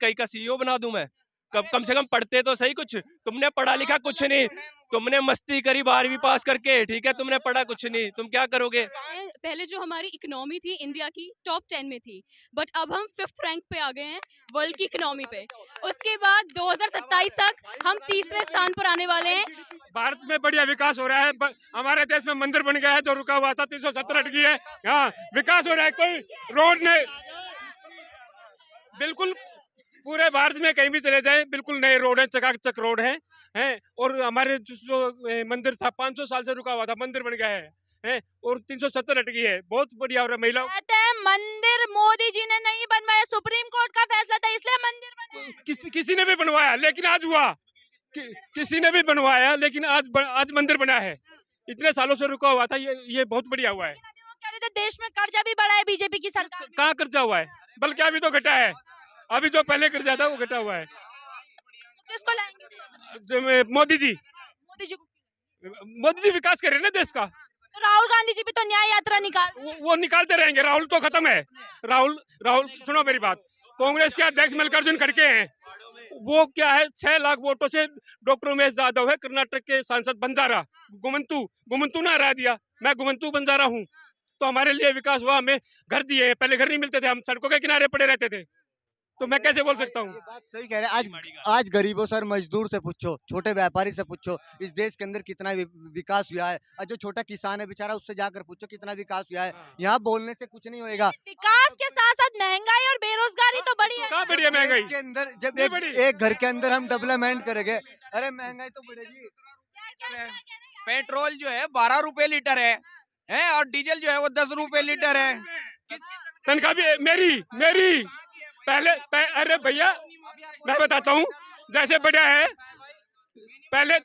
कहीं का सीईओ बना दूं मैं? कम से कम पढ़ते तो सही कुछ। तुमने पढ़ा लिखा कुछ नहीं, तुमने मस्ती करी 12वीं पास करके, ठीक है, तुमने पढ़ा कुछ नहीं, तुम क्या करोगे? पहले जो हमारी इकोनॉमी थी इंडिया की टॉप 10 में थी, बट अब हम 5th रैंक पे आ गए हैं वर्ल्ड की इकोनॉमी पे। उसके बाद 2027 तक हम तीसरे स्थान पर आने वाले हैं। भारत में बढ़िया विकास हो रहा है। हमारे देश में मंदिर बन गया है, जो रुका हुआ था 370 अटकी है। हाँ, विकास हो रहा है, कोई रोड नहीं, बिल्कुल पूरे भारत में कहीं भी चले जाएं बिल्कुल नए रोड हैं, चकाचक रोड हैं। और हमारे जो मंदिर था 500 साल से रुका हुआ था, मंदिर बन गया है और 370 अटकी है। बहुत बढ़िया हो रहा है। महिला कहते हैं मंदिर मोदी जी ने नहीं बनवाया, सुप्रीम कोर्ट का फैसला था इसलिए मंदिर बने। किसी ने भी बनवाया लेकिन आज हुआ, किसी ने भी बनवाया लेकिन आज मंदिर बना है। इतने सालों से रुका हुआ था, ये बहुत बढ़िया हुआ है। कह रहे थे देश में कर्जा भी बढ़ा है बीजेपी की सरकार ने। कहाँ कर्जा हुआ है, बल्कि अभी तो घटा है। अभी जो पहले कर्जा था वो घटा हुआ है। तो किसको लाएंगे? मोदी जी। मोदी जी को। मोदी जी विकास कर रहे हैं ना देश का। तो राहुल गांधी जी भी तो न्याय यात्रा निकाल वो निकालते रहेंगे। राहुल तो खत्म है। राहुल सुनो मेरी बात, कांग्रेस के अध्यक्ष मल्लिकार्जुन खड़गे हैं, वो क्या है 6 लाख वोटों से डॉक्टर उमेश यादव है, कर्नाटक के सांसद बंजारा, गुमंतु ना हरा दिया। मैं गुमंतु बंजारा हूँ, तो हमारे लिए विकास हुआ। हमें घर दिए, पहले घर नहीं मिलते थे, हम सड़कों के किनारे पड़े रहते थे, तो मैं कैसे बोल सकता हूँ? ये बात सही कह रहे हैं। आज गरीबों से और मजदूर से पूछो, छोटे व्यापारी से पूछो, इस देश के अंदर कितना विकास हुआ है। और जो छोटा किसान है बेचारा, उससे जाकर पूछो कितना विकास हुआ है। यहाँ बोलने से कुछ नहीं होएगा। विकास के साथ साथ महंगाई और बेरोजगारी तो बढ़ी है। कहाँ बढ़ी है महंगाई? के अंदर जब एक घर के अंदर हम डेवलपमेंट करेंगे, अरे महंगाई तो बढ़ेगी। पेट्रोल जो है 12 रुपए लीटर है और डीजल जो है वो 10 रुपए लीटर है। तनख्वाह भी मेरी अरे भैया मैं बताता हूँ, जैसे बढ़िया है। पहले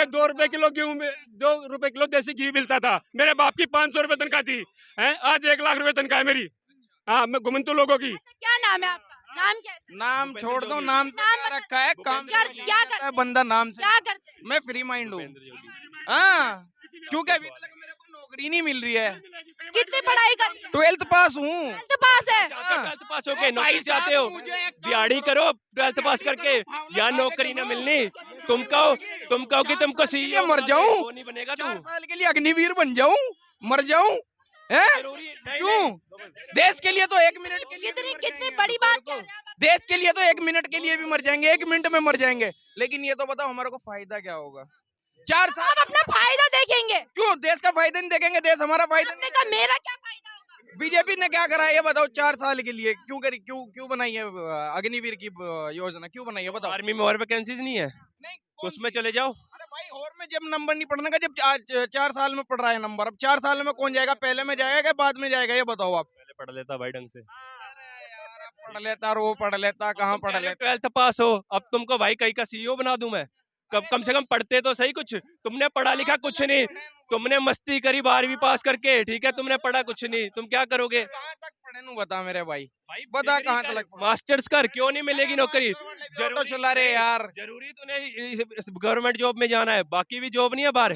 2 रुपए किलो गेहूं में 2 रुपए किलो देसी घी मिलता था। मेरे बाप की 500 रुपए तनख्वाह थी, आज 1 लाख रुपए तनख्वाह है मेरी। हाँ, मैं घुमंतु लोगों की। क्या नाम है आपका? नाम क्या है? नाम छोड़ दो, नाम से क्या रखा है, काम क्या करते हैं? बंदा नाम से। क्या करते हैं? मैं फ्री माइंड हूँ। हाँ, क्योंकि अभी तक मेरे को नौकरी नहीं मिल रही है। कितनी पढ़ाई कर? 12th पास हूँ। 12th पास है। 12th पास हो के नौकरी चाहते हो? दिहाड़ी करो 12th पास करके, यहाँ नौकरी न मिलनी। तुम कहो कि तुमको सीईओ मर जाऊं, वो नहीं बनेगा तू। 4 साल के लिए अग्निवीर बन जाऊं, मर जाऊं, है क्यों? देश के लिए तो 1 मिनट के लिए कितनी बड़ी बात कह रहे हैं आप? देश के लिए तो 1 मिनट के लिए भी मर जाएंगे, 1 मिनट में मर जाएंगे। लेकिन ये तो बताओ हमारे को फायदा क्या होगा? 4 साल आप अपना फायदा देखेंगे। क्यों देश का फायदा नहीं देखेंगे? देश हमारा फायदा आपने कहा मेरा क्या फायदा होगा? बीजेपी ने क्या करा है ये बताओ? 4 साल के लिए क्यों बनाई है अग्निवीर की योजना? क्यों बनाई है बताओ? आर्मी में और वैकेंसीज नहीं है, नहीं, तो उसमें चले जाओ। अरे भाई, और में जब नंबर नहीं पढ़ने का, जब 4 साल में पढ़ रहा है नंबर, अब 4 साल में कौन जाएगा? पहले में जाएगा या बाद में जाएगा? ये बताओ आप। पहले पढ़ लेता भाई ढंग से। अरे यार, अब पढ़ लेता, रो पढ़ लेता, कहाँ पढ़ लेता? 12th पास हो, अब तुमको भाई कहीं का सीईओ बना दूं मैं? कम से कम पढ़ते तो सही कुछ। तुमने पढ़ा लिखा कुछ नहीं, तुमने मस्ती करी 12वीं पास करके, ठीक है, तुमने पढ़ा कुछ नहीं, तुम क्या करोगे? कहाँ तक पढ़े नू बता मेरे भाई, बता कहाँ तक? मास्टर्स कर, क्यों नहीं मिलेगी नौकरी? जरूर चला रहे यार। जरूरी तो नहीं गवर्नमेंट जॉब में जाना है, बाकी भी जॉब नहीं है बाहर,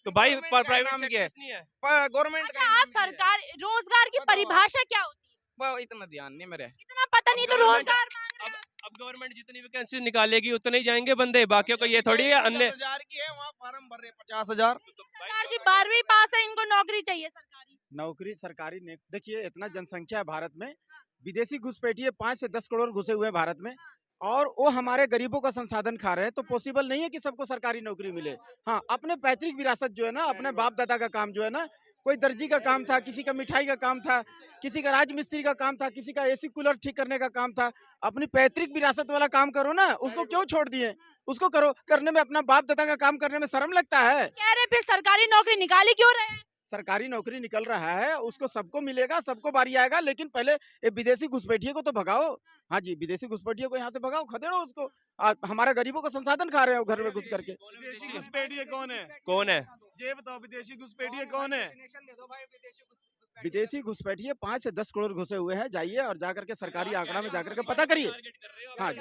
तो भाई प्राइवेट नाम क्या है? नहीं है। गवर्नमेंट अच्छा, आप सरकार रोजगार की परिभाषा क्या होती है? इतना ध्यान नहीं मेरे। इतना पता नहीं तो रोजगार मांग रहे हैं। अब गवर्नमेंट जितनी वैकेंसी निकालेगी उतने ही जाएंगे बंदे, बाकियों को ये थोड़ी है अन्य। 10,000 की है, वहाँ फार्म भर रहे 50,000। सरकार जी 12वीं पास है, इनको नौकरी चाहिए सरकारी। नौकरी सरकारी ने देखिए, इतना जनसंख्या है भारत में, विदेशी घुसपैठिए 5 से 10 करोड़ घुसे हुए हैं भारत में, और वो हमारे गरीबों का संसाधन खा रहे हैं, तो पॉसिबल नहीं है कि सबको सरकारी नौकरी मिले। हाँ, अपने पैतृक विरासत जो है ना, अपने बाप दादा का काम जो है ना, कोई दर्जी का काम था, किसी का मिठाई का काम था, किसी का राजमिस्त्री का काम था, किसी का एसी कूलर ठीक करने का काम था। अपनी पैतृक विरासत वाला काम करो ना, उसको क्यों छोड़ दिए? उसको करो। करने में, अपना बाप दादा का काम करने में शर्म लगता है? कह रहे फिर सरकारी नौकरी निकाली क्यों रहे हैं? सरकारी नौकरी निकल रहा है, उसको सबको मिलेगा, सबको बारी आएगा, लेकिन पहले ये विदेशी घुसपैठिए को तो भगाओ। हाँ जी, विदेशी घुसपैठिए को यहाँ से भगाओ, खदेड़ो उसको। हमारे गरीबों का संसाधन खा रहे हो घर में घुस करके। विदेशी घुसपैठिए कौन है? कौन है ये बताओ, विदेशी घुसपैठिए कौन है? विदेशी घुसपैठिए 5 से 10 करोड़ घुसे हुए हैं। जाइए और जाकर के सरकारी आंकड़ा में जाकर के पता करिए। हाँ जी,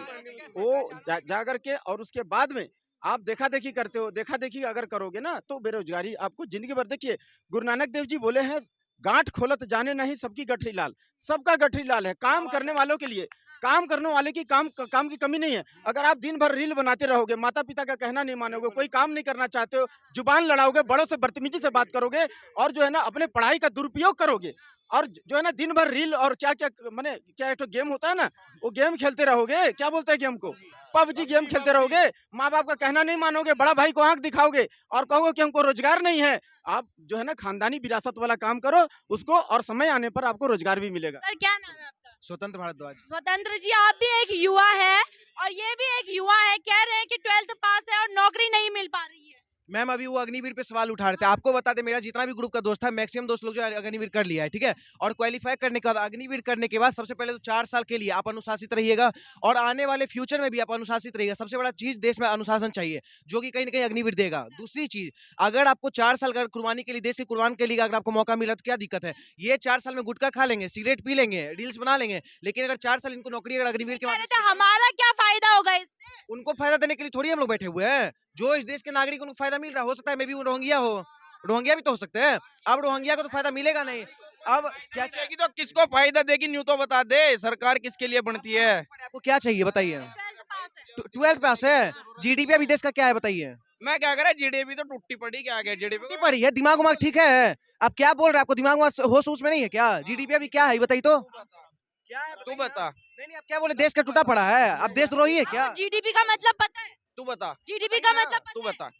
वो जाकर के, और उसके बाद में आप देखा देखी करते हो। देखा देखी अगर करोगे ना, तो बेरोजगारी आपको जिंदगी भर। देखिए, गुरु नानक देव जी बोले हैं, गांठ खोलत जाने नहीं सबकी गठरी लाल, सबका गठरी लाल है। काम करने वालों के लिए, काम करने वाले की काम की कमी नहीं है। अगर आप दिन भर रील बनाते रहोगे, माता पिता का कहना नहीं मानोगे, कोई काम नहीं करना चाहते हो, जुबान लड़ाओगे, बड़ों से बदतमीजी से बात करोगे और जो है ना अपने पढ़ाई का दुरुपयोग करोगे और जो है ना दिन भर रील और क्या क्या माने क्या एक गेम होता है ना, वो गेम खेलते रहोगे, क्या बोलते हैं गेम को, पबजी गेम खेलते रहोगे, माँ बाप का कहना नहीं मानोगे, बड़ा भाई को आंख दिखाओगे और कहोगे कि हमको रोजगार नहीं है। आप जो है ना खानदानी विरासत वाला काम करो उसको, और समय आने पर आपको रोजगार भी मिलेगा। सर क्या नाम है आपका? स्वतंत्र भारद्वाज। स्वतंत्र जी, आप भी एक युवा है और ये भी एक युवा है, कह रहे हैं कि 12th पास है और नौकरी नहीं मिल पा रही है। मैम अभी वो अग्निवीर पे सवाल उठा रहे थे। आपको बता दें, मेरा जितना भी ग्रुप का दोस्त है, मैक्सिमम दोस्त लोग जो है अग्निवीर कर लिया है, ठीक है। और क्वालिफाई करने के बाद, अग्निवीर करने के बाद सबसे पहले तो 4 साल के लिए आप अनुशासित रहिएगा और आने वाले फ्यूचर में भी आप अनुशासित रहिएगा। सबसे बड़ा चीज देश में अनुशासन चाहिए, जो कि कहीं ना कहीं अग्निवीर देगा। दूसरी चीज, अगर आपको 4 साल अगर कुर्बानी के लिए, देश की कुर्बान के लिए अगर आपको मौका मिला तो क्या दिक्कत है। ये 4 साल में गुटखा खा लेंगे, सिगरेट पी लेंगे, रील्स बना लेंगे, लेकिन अगर 4 साल इनको नौकरी अगर अग्निवीर के कह बाद, रहे थे हमारा क्या फायदा होगा इससे? उनको फायदा देने के लिए थोड़ी हम लोग बैठे हुए हैं। जो इस देश के नागरिक उनको फायदा मिल रहा है, हो सकता है मे भी वो रोहिंग्या हो, रोहिंग्या भी तो हो सकते हैं। अब रोहिंग्या को तो फायदा मिलेगा नहीं। अब क्या देगी तो किसको फायदा देगी, न्यू तो बता दे, सरकार किसके लिए बनती है। आपको क्या चाहिए बताइए। 12th पास है। 12th पास है, जीडीपी अभी देश का क्या है बताइए। मैं क्या करे, जीडीपी तो टूटी पड़ी, क्या गया जीडीपी कितनी पड़ी है, दिमाग उमाग ठीक है? आप क्या बोल रहे हैं, आपको दिमाग उमाग होश में नहीं है क्या? जीडीपी अभी क्या है बताइए तो। क्या है तू बता, नहीं, आप क्या बोले, देश का टूटा पड़ा है, आप देशद्रोही है क्या? जीडीपी का मतलब पता है? तू बता, जीडीपी का मतलब तू पता है? बता,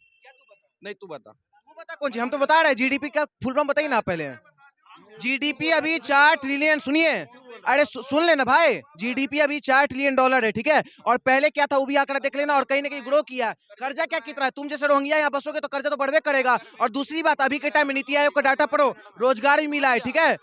नहीं तू बता। तू बता कौन सी, हम तो बता रहे हैं। जीडीपी का फुल फॉर्म बताइए ना आप पहले। जीडीपी अभी 4 ट्रिलियन, सुनिए, अरे सुन लेना भाई, जीडीपी अभी $4 ट्रिलियन है, ठीक है। और पहले क्या था वो भी आंकड़ा देख लेना, और कहीं ना कहीं ग्रो किया। कर्जा क्या कितना है, तुम जैसे रोहिंग्या यहाँ बसोगे तो कर्जा तो बढ़वे करेगा। और दूसरी बात, अभी के टाइम में नीति आयोग का डाटा पढ़ो, रोजगार भी मिला है, ठीक है,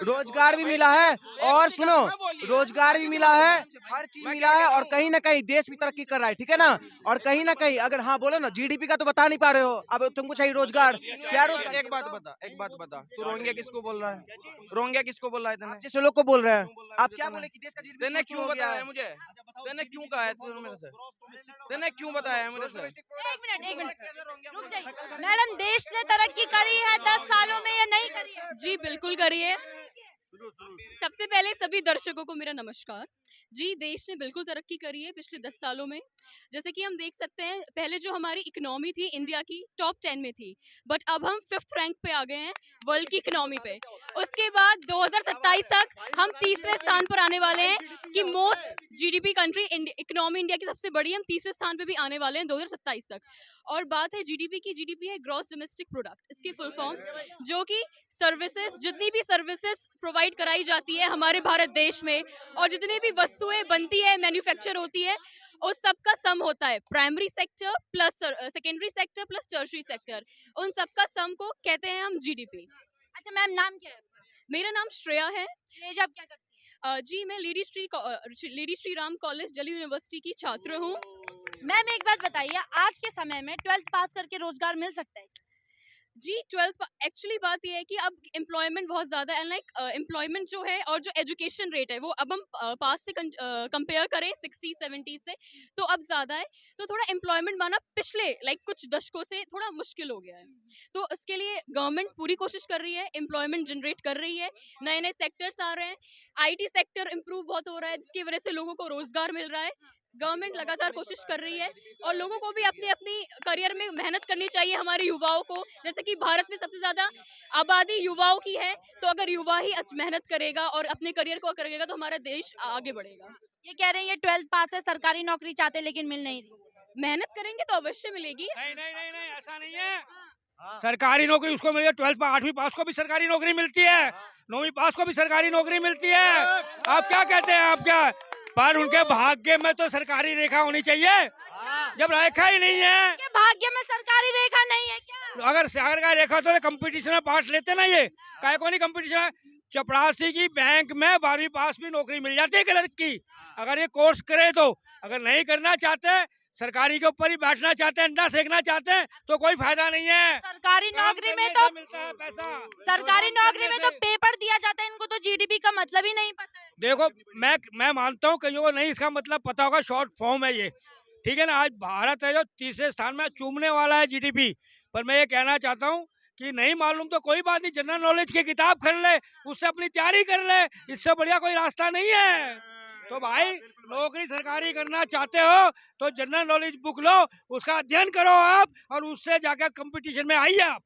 रोजगार भी मिला है, और सुनो, रोजगार भी मिला है, हर चीज मिला है, और कहीं ना कहीं देश भी तरक्की कर रहा है, ठीक है ना। और कहीं ना कहीं अगर, हाँ बोलो ना, जीडीपी का तो बता नहीं पा रहे हो, अब तुमको चाहिए रोजगार। क्या रोजगार? एक बात बता, तू रोहिंग्या किसको बोल रहा है, रोहिंग्या किसको बोल रहा है तूने? जैसे लोग को बोल रहे हैं, आप क्या बोले कि देश का जीडीपी तूने क्यों बताया मुझे, तूने क्यों कहा है मेरे से, तूने क्यों बताया है मेरे से? एक मिनट रुक जाइए। मैडम, देश ने तरक्की करी है 10 सालों में या नहीं करी है? जी बिल्कुल करी है। सबसे पहले सभी दर्शकों को मेरा नमस्कार। जी, देश ने बिल्कुल तरक्की करी है पिछले 10 सालों में। जैसे कि हम देख सकते हैं, पहले जो हमारी इकोनॉमी थी इंडिया की टॉप 10 में थी, बट अब हम 5th रैंक पे आ गए हैं वर्ल्ड की इकोनॉमी पे। उसके बाद 2027 तक हम 3रे स्थान पर आने वाले हैं कि most GDP country, economy India की सबसे बड़ी, हम 3रे स्थान पे भी आने वाले हैं 2027 तक। और बात है जीडीपी की, जीडीपी है ग्रॉस डोमेस्टिक प्रोडक्ट, इसकी फुल फॉर्म, जो कि सर्विसेज, जितनी भी सर्विसेज प्रोवाइड कराई जाती है हमारे भारत देश में, और जितनी भी वस्तुएं बनती है, मैन्युफैक्चर होती है, उस सब का सम होता है primary sector plus secondary sector plus tertiary sector, उन सब का सम को कहते हैं हम जीडीपी। अच्छा मैम, नाम क्या है आपका? मेरा नाम श्रेया है। एज आप क्या करती हैं? जी, मैं lady Shri Ram college Delhi university की छात्र हूँ। मैम एक बात बताइए, आज के समय में 12th पास करके रोजगार मिल सकता है? जी, 12th एक्चुअली बात ये है कि अब एम्प्लॉयमेंट बहुत ज़्यादा है, लाइक एम्प्लॉयमेंट जो है और जो एजुकेशन रेट है वो अब हम पास से कंपेयर करें 60-70 से, तो अब ज़्यादा है। तो थोड़ा एम्प्लॉयमेंट पाना पिछले कुछ दशकों से थोड़ा मुश्किल हो गया है। तो उसके लिए गवर्नमेंट पूरी कोशिश कर रही है, एम्प्लॉयमेंट जनरेट कर रही है, नए नए सेक्टर्स आ रहे हैं, आईटी सेक्टर इम्प्रूव बहुत हो रहा है, जिसकी वजह से लोगों को रोजगार मिल रहा है। गवर्नमेंट लगातार कोशिश कर रही है, और लोगों को भी अपनी अपनी करियर में मेहनत करनी चाहिए, हमारे युवाओं को। जैसे कि भारत में सबसे ज़्यादा आबादी युवाओं की है, तो अगर युवा ही मेहनत करेगा और अपने करियर को करेगा तो हमारा देश आगे बढ़ेगा। ये कह रहे हैं ये 12th पास है, सरकारी नौकरी चाहते लेकिन मिल नहीं रही। मेहनत करेंगे तो अवश्य मिलेगी। नहीं, ऐसा नहीं है। सरकारी नौकरी उसको मिलेगी 12th पास, 8वीं पास को भी सरकारी नौकरी मिलती है, 9वीं पास को भी सरकारी नौकरी मिलती है। आप क्या कहते हैं, आप क्या, पर उनके भाग्य में तो सरकारी रेखा होनी चाहिए, जब रेखा ही नहीं है। के भाग्य में सरकारी रेखा नहीं है क्या? अगर सरकारी रेखा तो कंपटीशन में पार्ट लेते ना, ये काहे को नहीं कंपटीशन। चपरासी की बैंक में 12वीं पास भी नौकरी मिल जाती है क्लर्क की, अगर ये कोर्स करे तो। अगर नहीं करना चाहते, सरकारी के ऊपर ही बैठना चाहते हैं, अंडा सेकना चाहते हैं, तो कोई फायदा नहीं है। सरकारी नौकरी में तो मिलता है पैसा, सरकारी नौकरी में तो पेपर दिया जाता है, इनको तो जीडीपी का मतलब ही नहीं पता है। देखो, मैं मानता हूँ कईयों को नहीं इसका मतलब पता होगा, शॉर्ट फॉर्म है ये, ठीक है ना। आज भारत है जो 3रे स्थान में चूमने वाला है जीडीपी, पर मैं ये कहना चाहता हूँ कि नहीं मालूम तो कोई बात नहीं, जनरल नॉलेज की किताब खरीद ले, उससे अपनी तैयारी कर ले, इससे बढ़िया कोई रास्ता नहीं है। तो भाई नौकरी सरकारी करना चाहते हो तो जनरल नॉलेज बुक लो, उसका अध्ययन करो आप और उससे जाकर कंपटीशन में आइए आप।